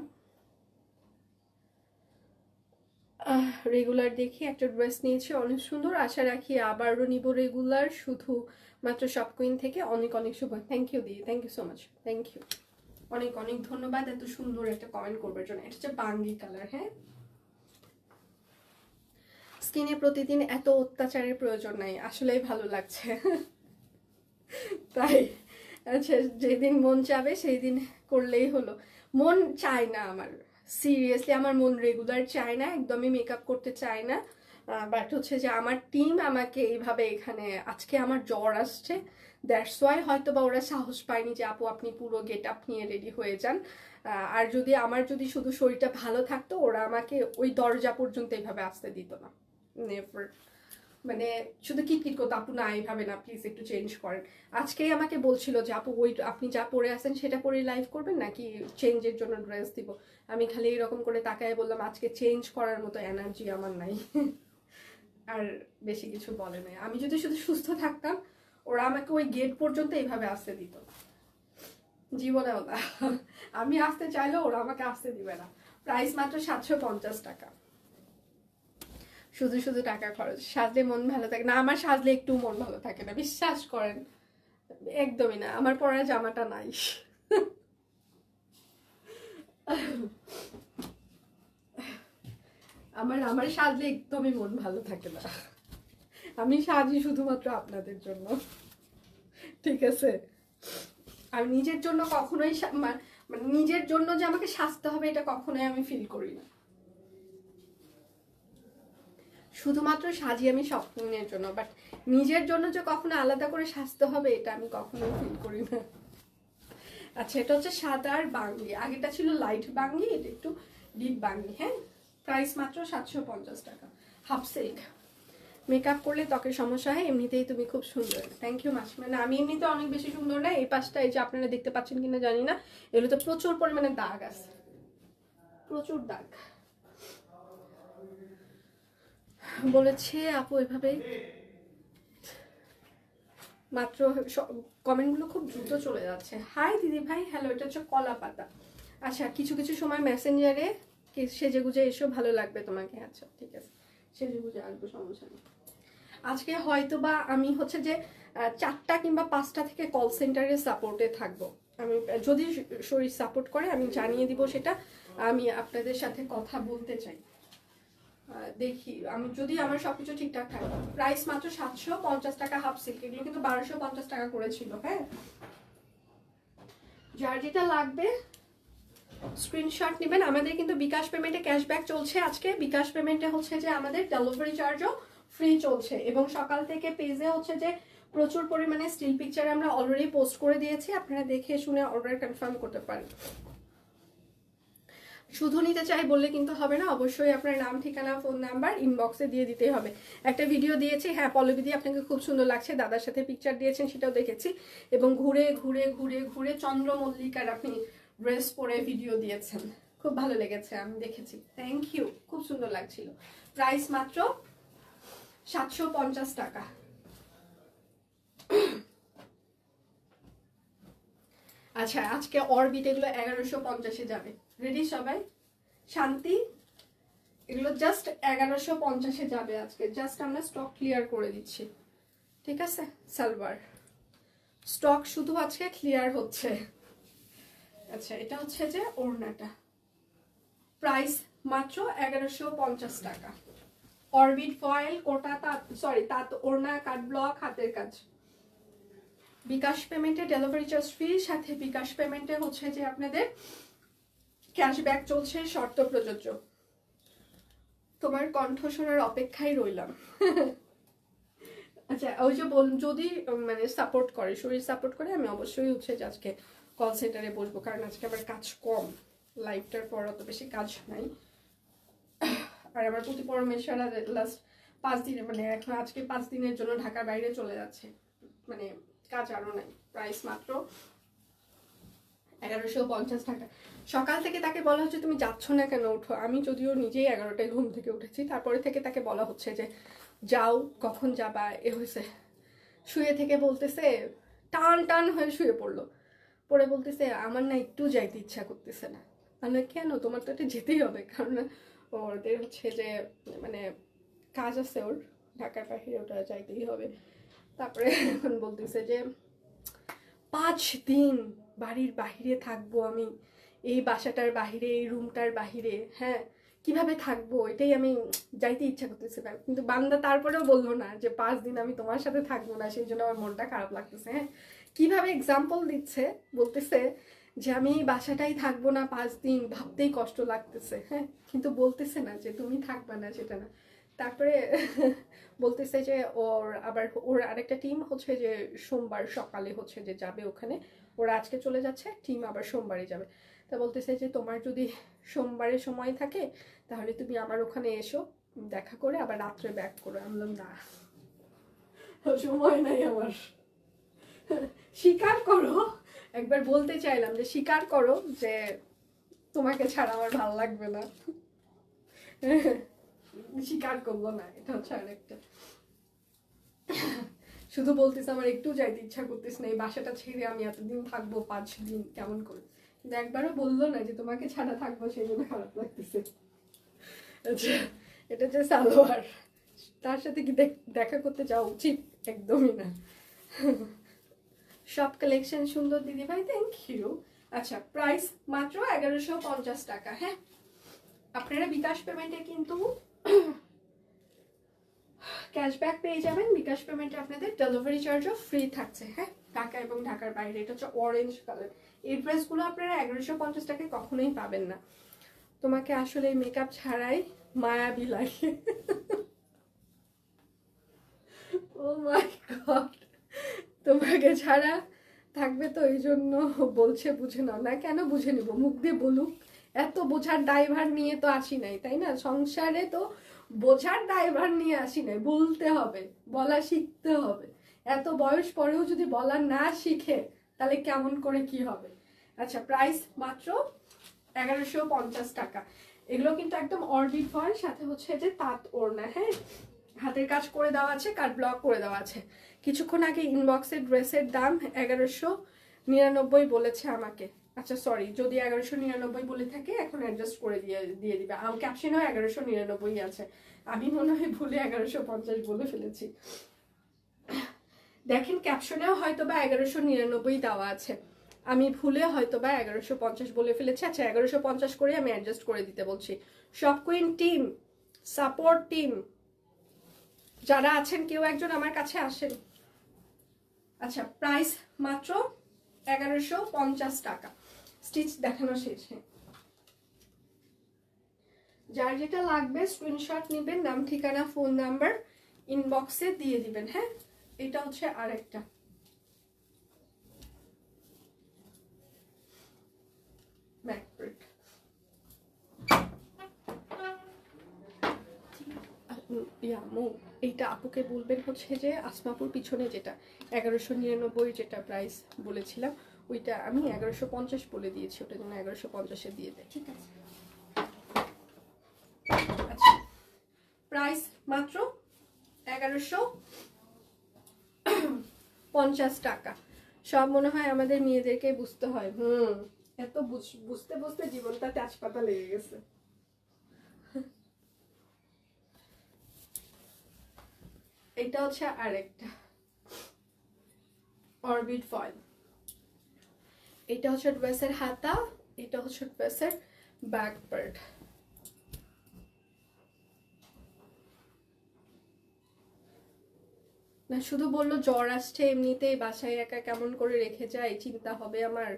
রেগুলার দেখি একটা ড্রেস নিয়েছি অনেক সুন্দর, আশা রাখি আবারও নিব রেগুলার, শুধু মাত্র শপ কুইন থেকে। অনেক অনেক শুভ, থ্যাংক ইউ দিদি, thank you so much, thank you, অনেক অনেক ধন্যবাদ এত সুন্দর একটা কমেন্ট করবার জন্য। এটা হচ্ছে বাঙ্গি কালার। হ্যাঁ, স্কিনে প্রতিদিন এত অত্যাচারের প্রয়োজন নাই, আসলেই ভালো লাগছে। তাই, আচ্ছা, যেদিন মন চাবে সেই দিন করলেই হলো। মন চায় না আমার, সিরিয়াসলি আমার মন রেগুলার চায় না, একদমই মেকআপ করতে চায় না। বাট হচ্ছে যে আমার টিম আমাকে এইভাবে, এখানে আজকে আমার জ্বর আসছে, দ্যাটস ওয়াই হয়তো বা ওরা সাহস পায়নি যে আপু আপনি পুরো গেট আপ নিয়ে রেডি হয়ে যান। আর যদি আমার যদি শুধু শরীরটা ভালো থাকতো, ওরা আমাকে ওই দরজা পর্যন্ত এইভাবে আসতে দিত না, নেভার। মানে শুধু কিট করতো, আপু না এইভাবে না, প্লিজ একটু চেঞ্জ করেন। আজকেই আমাকে বলছিল যে আপু ওই আপনি যা পরে আছেন সেটা পরে লাইভ করবেন নাকি চেঞ্জের জন্য ড্রেস দিব। আমি খালি এরকম করে তাকায় বললাম আজকে চেঞ্জ করার মতো এনার্জি আমার নাই। আর বেশি কিছু বলে নাই। আমি যদি শুধু সুস্থ থাকতাম, ওরা আমাকে ওই গেট পর্যন্ত এইভাবে আসতে দিত জীবনেও না। আমি আসতে চাইলেও ওরা আমাকে আসতে দিবে না। প্রাইস মাত্র 750 টাকা, শুধু শুধু টাকা খরচ। সাজলে মন ভালো থাকে না, আমার সাজলে একটু মন ভালো থাকে না, বিশ্বাস করেন, একদমই না। আমার পরা জামাটা নাই। আমার সাজলে একদমই মন ভালো থাকে না। আমি সাজি শুধুমাত্র আপনাদের জন্য, ঠিক আছে? আমি নিজের জন্য কখনোই মানে নিজের জন্য যে আমাকে সাজতে হবে এটা কখনোই আমি ফিল করি না। শুধুমাত্র সাজি আমি স্বপ্নের জন্য, বাট নিজের জন্য যে কখনো আলাদা করে সাজতে হবে এটা আমি কখনোই ফিল করি না। আচ্ছা, এটা হচ্ছে সাদা আর বাঙ্গি, আগেটা ছিল লাইট বাঙ্গি, এটা একটু ডিপ বাঙ্গি। হ্যাঁ, প্রাইস মাত্র 750 টাকা, হাফ সিল্ক। মেকআপ করলে ত্বকের সমস্যা হয়, এমনিতেই তুমি খুব সুন্দর। থ্যাংক ইউ মাস। মানে আমি এমনিতে অনেক বেশি সুন্দর না, এই পাশটা এই যে আপনারা দেখতে পাচ্ছেন কিনা জানি না, এগুলো তো প্রচুর পরিমাণে দাগ আছে, প্রচুর দাগ। বলেছে আপু এভাবে মাত্র কমেন্টগুলো খুব দ্রুত চলে যাচ্ছে। হাই দিদি ভাই, হ্যালো, এটা হচ্ছে কলা পাতা। আচ্ছা, কিছু কিছু সময় মেসেঞ্জারে সেজে গুজে এসো, ভালো লাগবে তোমাকে। আচ্ছা ঠিক আছে, সেজে গুজে আসবো, সমস্যা নেই। আজকে হয়তো বা আমি হচ্ছে যে 4টা কিংবা 5টা থেকে কল সেন্টারে সাপোর্টে থাকবো। আমি যদি শরীর সাপোর্ট করে আমি জানিয়ে দিব সেটা, আমি আপনাদের সাথে কথা বলতে চাই। দেখি আমি যদি আমার সবকিছু ঠিকঠাক থাকে। প্রাইস মাত্র 750 টাকা হাফ সিল্ক, এগুলো কিন্তু 1250 টাকা করেছিল। হ্যাঁ, যার যেটা লাগবে স্ক্রিনশট নেবেন। আমাদের কিন্তু বিকাশ পেমেন্টে ক্যাশব্যাক চলছে আজকে। বিকাশ পেমেন্টে হচ্ছে যে আমাদের ডেলিভারি চার্জও ফ্রি চলছে, এবং সকাল থেকে পেজে হচ্ছে যে প্রচুর পরিমাণে স্টিল পিকচার আমরা অলরেডি পোস্ট করে দিয়েছি, আপনারা দেখে শুনে অর্ডার কনফার্ম করতে পারেন। শুধু নিতে চাই বললে কিন্তু হবে না, অবশ্যই আপনার নাম, ঠিকানা, ফোন নাম্বার ইনবক্সে দিয়ে দিতেই হবে। একটা ভিডিও দিয়েছি, হ্যাঁ পল্লবীদি আপনাকে খুব সুন্দর লাগছে, দাদার সাথে পিকচার দিয়েছেন সেটাও দেখেছি, এবং ঘুরে ঘুরে ঘুরে ঘুরে চন্দ্রমল্লিকার আপনি ড্রেস পরে ভিডিও দিয়েছেন, খুব ভালো লেগেছে, আমি দেখেছি, থ্যাংক ইউ, খুব সুন্দর লাগছিল। প্রাইস মাত্র 750 টাকা। আচ্ছা, আজকে অরবিট এগুলো 1150-এ যাবে। রেডি সবাই? শান্তি, এগুলো জাস্ট 1150-এ যাবে আজকে। জাস্ট আমরা স্টক ক্লিয়ার করে দিচ্ছি, ঠিক আছে? সালোয়ার স্টক শুধু আজকে ক্লিয়ার হচ্ছে। আচ্ছা, এটা হচ্ছে যে ওড়নাটা, প্রাইস মাত্র 1150 টাকা। অরবিট ফয়েল, কোটা তাঁত, সরি তাঁত ওড়না, কাট ব্লক, হাতের কাজ। বিকাশ পেমেন্টে ডেলিভারি চার্জ ফ্রি, সাথে বিকাশ পেমেন্টে হচ্ছে যে আপনাদের ক্যাশব্যাক চলছে, শর্ত প্রযোজ্য। তোমার কণ্ঠ শোনার অপেক্ষায় রইলাম। আচ্ছা, ওই যে বলুন, যদি মানে সাপোর্ট করে, শরীর সাপোর্ট করে, আমি অবশ্যই হচ্ছে যে আজকে কল সেন্টারে বসবো, কারণ আজকে আমার কাজ কম, লাইভটার পর অত বেশি কাজ নাই। আর আমার প্রতি পরমেশ্বরা লাস্ট 5 দিনের, মানে এখন আজকে 5 দিনের জন্য ঢাকার বাইরে চলে যাচ্ছে, মানে কাজ আরও নাই। প্রাইস মাত্র 1150 টাকা। সকাল থেকে তাকে বলা হচ্ছে তুমি যাচ্ছ না কেন, ওঠো। আমি যদিও নিজেই 11টায় ঘুম থেকে উঠেছি, তারপরে থেকে তাকে বলা হচ্ছে যে যাও, কখন যাবা, এ হয়েছে। শুয়ে থেকে বলতেছে, টান টান হয়ে শুয়ে পড়লো, পরে বলতেছে আমার না একটু যাইতে ইচ্ছা করতেছে না। মানে কেন, তোমার তো এটা যেতেই হবে, কারণ ওদের হচ্ছে যে মানে কাজ আছে ওর ঢাকার বাইরে, ওটা যাইতেই হবে। তারপরে এখন বলতেছে যে 5 দিন বাড়ির বাহিরে থাকবো আমি, এই বাসাটার বাহিরে, এই রুমটার বাহিরে, হ্যাঁ কিভাবে থাকবো, এটাই আমি যাইতে ইচ্ছা করতেছে না। কিন্তু বান্দা তারপরেও বললো না যে 5 দিন আমি তোমার সাথে থাকবো না, সেই জন্য আমার মনটা খারাপ লাগতেছে। হ্যাঁ, কিভাবে এক্সাম্পল দিচ্ছে, বলতেছে যে আমি এই বাসাটাই থাকবো না 5 দিন, ভাবতেই কষ্ট লাগতেছে। হ্যাঁ, কিন্তু বলতেছে না যে তুমি থাকবা না, সেটা না। তারপরে বলতেছে যে ওর আবার ওর আরেকটা টিম হচ্ছে যে সোমবার সকালে হচ্ছে যে যাবে ওখানে, ওরা আজকে চলে যাচ্ছে, টিম আবার সোমবারে যাবে। তা বলতেছে যে তোমার যদি সোমবারে সময় থাকে তাহলে তুমি আমার ওখানে এসো, দেখা করে আবার রাত্রে ব্যাক করো। আমি বললাম না, সময় নাই আমার। স্বীকার করো, একবার বলতে চাইলাম যে স্বীকার করো যে তোমাকে ছাড়া আমার ভালো লাগবে না। স্বীকার করলো না, এটা হচ্ছে আরেকটা। শুধু বলতেছে আমার একটু যাইতে ইচ্ছা করতেছে না, এই বাসাটা ছেড়ে আমি এতদিন থাকবো, 5 দিন কেমন করে। কিন্তু একবারও বললো না যে তোমাকে ছাড়া থাকবো, সেই জন্য খারাপ লাগতেছে। আচ্ছা, এটা যে সালোয়ার, তার সাথে কি দেখা করতে যাওয়া উচিত? একদমই না। সব কালেকশন সুন্দর দিদি ভাই, থ্যাংক ইউ। আচ্ছা, প্রাইস মাত্র 1150 টাকা। হ্যাঁ, আপনারা বিকাশ পেমেন্টে কিন্তু ক্যাশব্যাক পেয়ে যাবেন। বিকাশ পেমেন্টে আপনাদের ডেলিভারি চার্জও ফ্রি থাকছে। হ্যাঁ, ঢাকা এবং ঢাকার বাইরে। এটা হচ্ছে অরেঞ্জ কালার। এই ড্রেসগুলো আপনারা 1150 টাকায় কখনোই পাবেন না। তোমাকে আসলে মেকআপ ছাড়াই মায়াবী লাগে। ও মাই গড, তোমাকে ছাড়া থাকবে তো, এই জন্য বলছে বুঝে নাও। না কেন বুঝে নিব, মুখ দিয়ে বলুক। এত বোঝার ড্রাইভার নিয়ে তো আসি নাই, তাই না? সংসারে তো বোঝার ড্রাইভার নিয়ে আসি নাই, বলতে হবে, বলা শিখতে হবে। এত বয়স পরেও যদি বলা না শিখে তাহলে কেমন করে কি হবে? আচ্ছা, প্রাইস মাত্র 1150 টাকা। এগুলো কিন্তু একদম অরবিট ফয়েল, সাথে হচ্ছে যে তাঁত ওড়না। হ্যাঁ, হাতের কাজ করে দেওয়া আছে, কাট ব্লক করে দেওয়া আছে। কিছুক্ষণ আগে ইনবক্সে ড্রেসের দাম 1199 বলেছে আমাকে। আচ্ছা সরি, যদি 1199 বলে থাকে এখন অ্যাডজাস্ট করে দিয়ে দিবে। ক্যাপশনেও 1199 আছে, আমি মনে হয় ভুলে 1150 বলে ফেলেছি। দেখেন ক্যাপশনেও হয়তো বা 1199 দেওয়া আছে, আমি ভুলে হয়তো বা 1150 বলে ফেলেছি। আচ্ছা 1150 করে আমি অ্যাডজাস্ট করে দিতে বলছি। Shop queen team, support team যারা আছেন কেউ একজন আমার কাছে আসেন। আচ্ছা প্রাইস মাত্র 1150 টাকা। স্টিচ দেখানো শেষ। যার যেটা লাগবে স্ক্রিনশট নেবেন, নাম ঠিকানা ফোন নাম্বার ইনবক্সে দিয়ে দিবেন। হ্যাঁ, এটা হচ্ছে আরেকটা। এইটা আপুকে বলবেন হচ্ছে যে আসমাপুর পিছনে যেটা 1199 যেটা প্রাইস বলেছিলাম ওইটা আমি 1150 বলে দিয়েছি, ওটা যেন 1150-এ দিয়ে দেয়। ঠিক আছে, আচ্ছা প্রাইস মাত্র 1150 টাকা। সব মনে হয় আমাদের মেয়েদেরকে বুঝতে হয়। এত বুঝতে বুঝতে জীবনটা তেজপাতা লেগে গেছে। এটা হচ্ছে আরেকটা অরবিট ফয়েল। এটা হচ্ছে ড্রেসের হাতা, এটা হচ্ছে ড্রেসের ব্যাক পার্ট। না শুধু বললো জ্বর আসছে এমনিতেই বাসায় একা কেমন করে রেখে যায়, চিন্তা হবে আমার,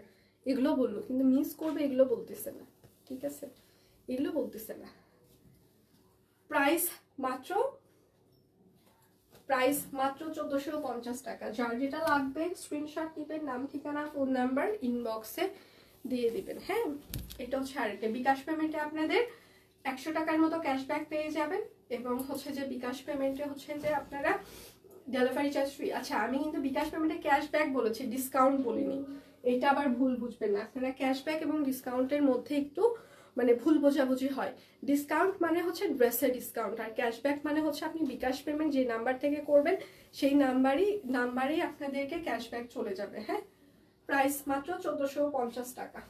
এগুলো বললো, কিন্তু মিস করবে এগুলো বলতেছে না। ঠিক আছে, এগুলো বলতেছে না। প্রাইস মাত্র 1450 টাকা। যার যেটা লাগবে স্ক্রিনশট নিবেন, নাম ঠিকানা ফোন নাম্বার ইনবক্সে দিয়ে দিবেন। হ্যাঁ, এটা হচ্ছে আরেকটা। বিকাশ পেমেন্টে আপনাদের 100 টাকার মতো ক্যাশব্যাক পেয়ে যাবেন, এবং হচ্ছে যে বিকাশ পেমেন্টে হচ্ছে যে আপনারা ডেলিভারি চার্জ ফ্রি। আচ্ছা আমি কিন্তু বিকাশ পেমেন্টে ক্যাশব্যাক বলেছি, ডিসকাউন্ট বলিনি, এটা আবার ভুল বুঝবেন না আপনারা। ক্যাশব্যাক এবং ডিসকাউন্টের মধ্যে একটু মানে ভুল বোঝাবুঝি হয়। ডিসকাউন্ট মানে হচ্ছে ড্রেসের ডিসকাউন্ট, আর ক্যাশব্যাক মানে হচ্ছে আপনি বিকাশ পেমেন্ট যে নাম্বার থেকে করবেন সেই নাম্বারেই আপনাদেরকে ক্যাশব্যাক চলে যাবে। হ্যাঁ, প্রাইস মাত্র 1450 টাকা।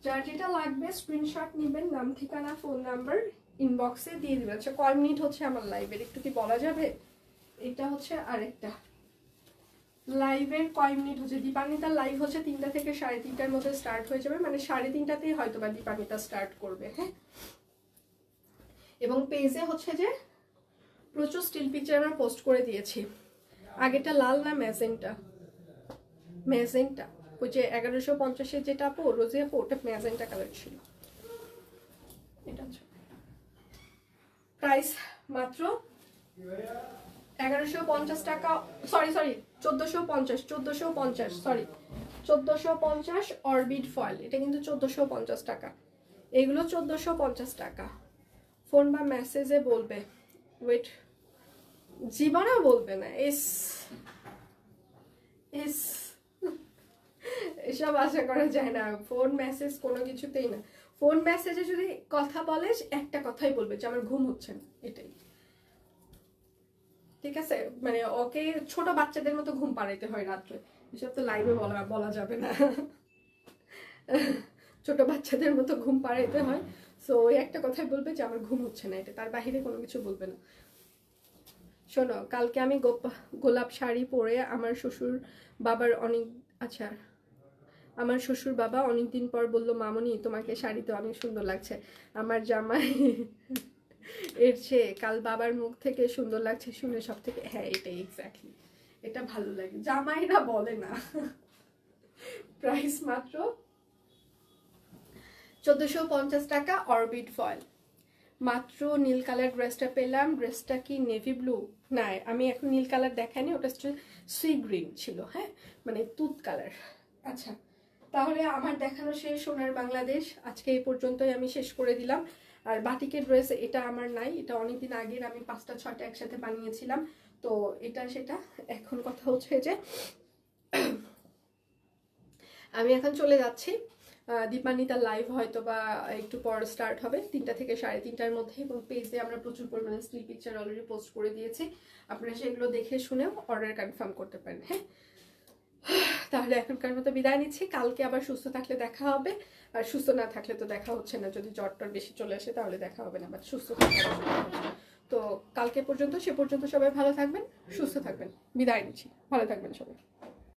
যার যেটা লাগবে স্ক্রিনশট নেবেন, নাম ঠিকানা ফোন নাম্বার ইনবক্সে দিয়ে দিবেন। আচ্ছা কয় মিনিট হচ্ছে আমার লাইভের একটু কি বলা যাবে? এটা হচ্ছে আরেকটা লাইভের কয় মিনিট হচ্ছে। দীপান্বিতার লাইভ হচ্ছে 3টা থেকে 3:30টার মধ্যে স্টার্ট হয়ে যাবে, মানে 3:30টাতেই হয়তো বা দীপান্বিতা স্টার্ট করবে। হ্যাঁ, এবং পেজে হচ্ছে যে প্রচুর স্টিল পিকচার আমরা পোস্ট করে দিয়েছি। আগেটা লাল না ম্যাজেন্টা, ম্যাজেন্টা ওই যে 1150-এর যেটা আপু রোজি আপু ওটা ম্যাজেন্টা কালার ছিল। এটা হচ্ছে প্রাইস মাত্র 1150 টাকা, সরি 1450 সরি 1450 অরবিট ফয়েল, এটা কিন্তু 1450 টাকা। এগুলো 1450 টাকা। ফোন বা মেসেজে বলবে, ওয়েট জীবনেও বলবে না। এসব আশা করা যায় না, ফোন মেসেজ কোনো কিছুতেই না। ফোন মেসেজে যদি কথা বলে একটা কথাই বলবে যে আমার ঘুম হচ্ছে না, এটাই। ঠিক আছে, মানে ওকে ছোট বাচ্চাদের মতো ঘুম পাড়াইতে হয় রাত্রে, এসব তো লাইভে বলা যাবে না। ছোট বাচ্চাদের মতো ঘুম পাড়াইতে হয়, সো ওই একটা কথাই বলবে যে আমার ঘুম হচ্ছে না, এটা তার বাহিরে কোনো কিছু বলবে না। শোনো, কালকে আমি গোলাপ শাড়ি পরে আমার শ্বশুর বাবার আচ্ছা আমার শ্বশুর বাবা অনেকদিন পর বললো মামনি তোমাকে শাড়িতে অনেক সুন্দর লাগছে। আমার জামাই এর চেয়ে কাল বাবার মুখ থেকে সুন্দর লাগছে শুনে সব থেকে, হ্যাঁ এটাই এক্স্যাক্টলি, এটা ভালো লাগে, জামাইরা বলে না। প্রাইস মাত্র 1450 টাকা অরবিট ফয়েল। মাত্র নীল কালার ড্রেসটা পেলাম। ড্রেসটা কি নেভি ব্লু? না আমি এখন নীল কালার দেখাইনি, ওটা সি গ্রিন ছিল। হ্যাঁ, মানে তুত কালার। আচ্ছা তাহলে আমার দেখানো শেষ সোনার বাংলাদেশ, আজকে এই পর্যন্তই আমি শেষ করে দিলাম। আর বাটিকের ড্রেস এটা আমার নাই, এটা অনেকদিন আগের, আমি 5টা 6টা একসাথে বানিয়েছিলাম, তো এটা সেটা। এখন কথা হচ্ছে যে আমি এখন চলে যাচ্ছি, দীপান্বিতার লাইভ হয়তো বা একটু পর স্টার্ট হবে 3টা থেকে 3:30টার মধ্যে, এবং পেজে আমরা প্রচুর পরিমাণে স্টিল পিকচার অলরেডি পোস্ট করে দিয়েছি, আপনারা সেগুলো দেখে শুনেও অর্ডার কনফার্ম করতে পারেন। হ্যাঁ, তাহলে এখনকার মতো বিদায় নিচ্ছি, কালকে আবার সুস্থ থাকলে দেখা হবে, আর সুস্থ না থাকলে তো দেখা হচ্ছে না, যদি জ্বরটার বেশি চলে আসে তাহলে দেখা হবে না, বাট সুস্থ থাকলে তো কালকে পর্যন্ত, সে পর্যন্ত সবাই ভালো থাকবেন, সুস্থ থাকবেন, বিদায় নিচ্ছি, ভালো থাকবেন সবাই।